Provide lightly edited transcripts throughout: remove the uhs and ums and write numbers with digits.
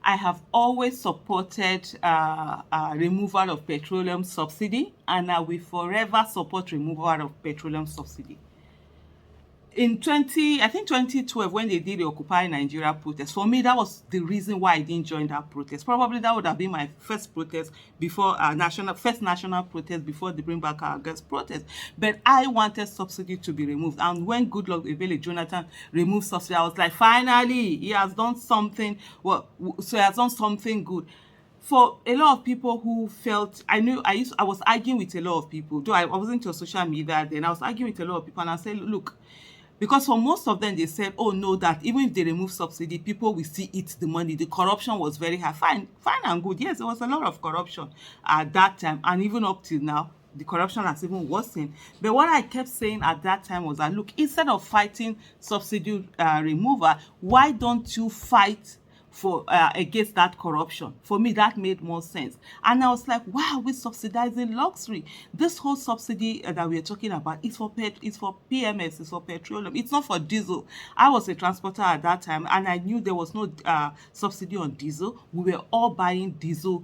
I have always supported removal of petroleum subsidy, and I will forever support removal of petroleum subsidy. In 2012, when they did the Occupy Nigeria protest, for me, that was the reason why I didn't join that protest. Probably that would have been my first protest before first national protest before the Bring Back Our Girls protest. But I wanted subsidy to be removed. And when Goodluck Ebele Jonathan removed subsidy, I was like, finally, he has done something. Well, so he has done something good. For a lot of people who felt, I was arguing with a lot of people, though I wasn't on social media then. I was arguing with a lot of people, and I said, look, because for most of them they said, oh no, that even if they remove subsidy, people will still eat the money. The corruption was very high. Fine and good. Yes, there was a lot of corruption at that time, and even up till now the corruption has even worsened. But what I kept saying at that time was that, look, instead of fighting subsidy removal, why don't you fight for against that corruption? For me, that made more sense. And I was like, wow, we're subsidizing luxury. This whole subsidy that we're talking about is for PMS, it's for petroleum, it's not for diesel. I was a transporter at that time, and I knew there was no subsidy on diesel. We were all buying diesel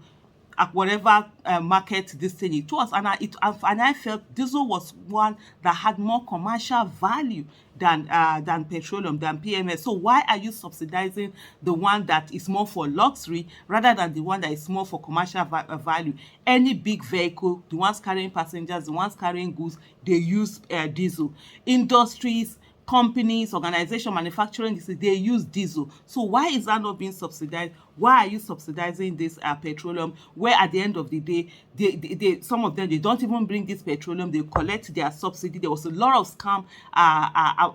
at whatever market this thing it was, and I felt diesel was one that had more commercial value than petroleum, than PMS. So why are you subsidizing the one that is more for luxury rather than the one that is more for commercial value? Any big vehicle, the ones carrying passengers, the ones carrying goods, they use diesel. Industries, companies, organization, manufacturing, they use diesel. So why is that not being subsidized? Why are you subsidizing this petroleum, where at the end of the day, some of them, they don't even bring this petroleum, they collect their subsidy. There was a lot of scam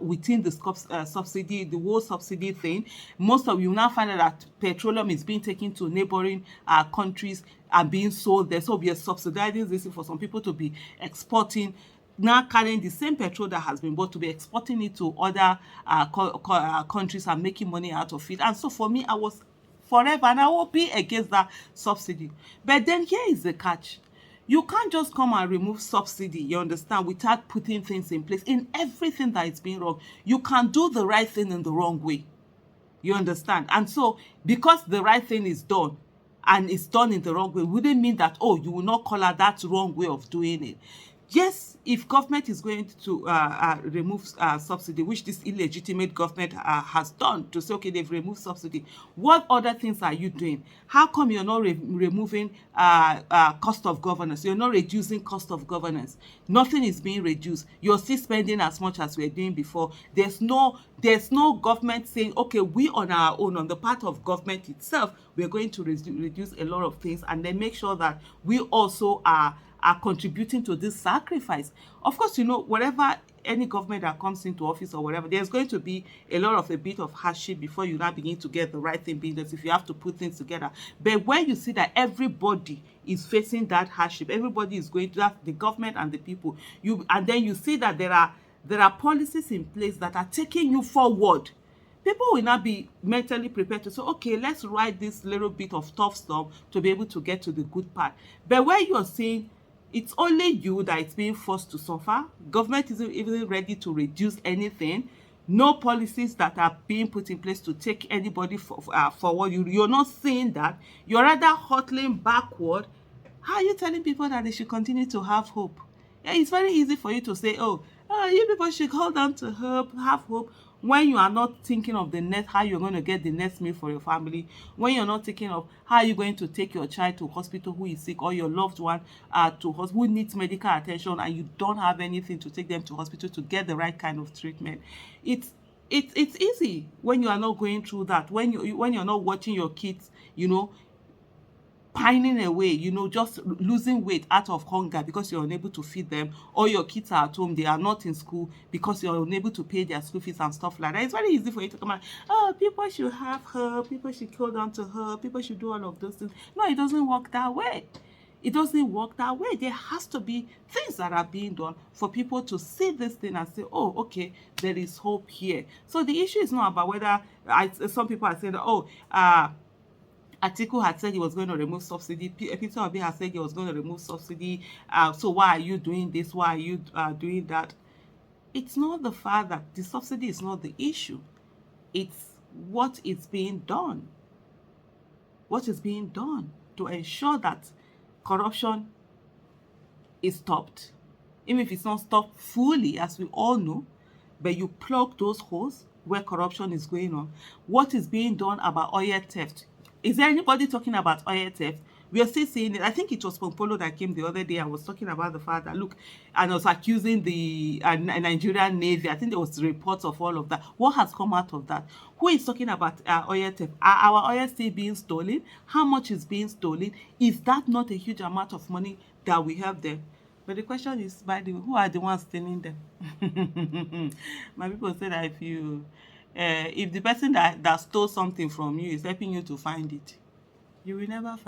within the subsidy, the whole subsidy thing. Most of you now find out that petroleum is being taken to neighboring countries and being sold there. So we are subsidizing this for some people to be exporting, now carrying the same petrol that has been bought, to be exporting it to other countries and making money out of it. And so for me, I was forever, and I will be against that subsidy. But then here is the catch. You can't just come and remove subsidy, you understand, without putting things in place. In everything that is being wrong, you can do the right thing in the wrong way. You understand? And so because the right thing is done and it's done in the wrong way, wouldn't mean that, oh, you will not call out that wrong way of doing it. Yes, if government is going to remove subsidy, which this illegitimate government has done, to say, okay, they've removed subsidy, what other things are you doing? How come you're not removing cost of governance? You're not reducing cost of governance. Nothing is being reduced. You're still spending as much as we're doing before. There's no government saying, okay, we on our own, on the part of government itself, we're going to reduce a lot of things, and then make sure that we also are contributing to this sacrifice. Of course, whatever any government that comes into office or whatever, there's going to be a bit of hardship before you now begin to get the right thing being done, if you have to put things together. But when you see that everybody is facing that hardship, everybody is going to that, the government and the people, and then you see that there are policies in place that are taking you forward, people will not be mentally prepared to say, okay, let's ride this little bit of tough stuff to be able to get to the good part. But where you're saying it's only you that is being forced to suffer, government isn't even ready to reduce anything, no policies that are being put in place to take anybody forward, you're not seeing that, you're rather hurtling backward. How are you telling people that they should continue to have hope? Yeah, it's very easy for you to say, you people should hold on to hope, have hope, when you are not thinking of the next, how you're going to get the next meal for your family, when you're not thinking of how you're going to take your child to hospital who is sick, or your loved one to hospital who needs medical attention, and you don't have anything to take them to hospital to get the right kind of treatment. It's easy when you are not going through that, when you're not watching your kids, pining away, just losing weight out of hunger because you're unable to feed them, or your kids are at home, they are not in school because you're unable to pay their school fees and stuff like that. It's very easy for you to come and, people should have her, people should hold on to her, people should do all of those things. No, it doesn't work that way. It doesn't work that way. There has to be things that are being done for people to see this thing and say, oh, okay, there is hope here. So the issue is not about whether, some people are saying, Atiku had said he was going to remove subsidy. Peter Obi had said he was going to remove subsidy. So why are you doing this? Why are you doing that? It's not the fact that the subsidy is not the issue. It's what is being done. What is being done to ensure that corruption is stopped? Even if it's not stopped fully, as we all know, but you plug those holes where corruption is going on. What is being done about oil theft? Is there anybody talking about oil theft? We are still seeing it. I think it was Pompolo that came the other day. I was talking about the fact that, look, and was accusing the Nigerian Navy. I think there was reports of all of that. What has come out of that? Who is talking about oil theft? Are our oil still being stolen? How much is being stolen? Is that not a huge amount of money that we have there? But the question is, by the way, who are the ones stealing them? My people say that if the person that stole something from you is helping you to find it, you will never find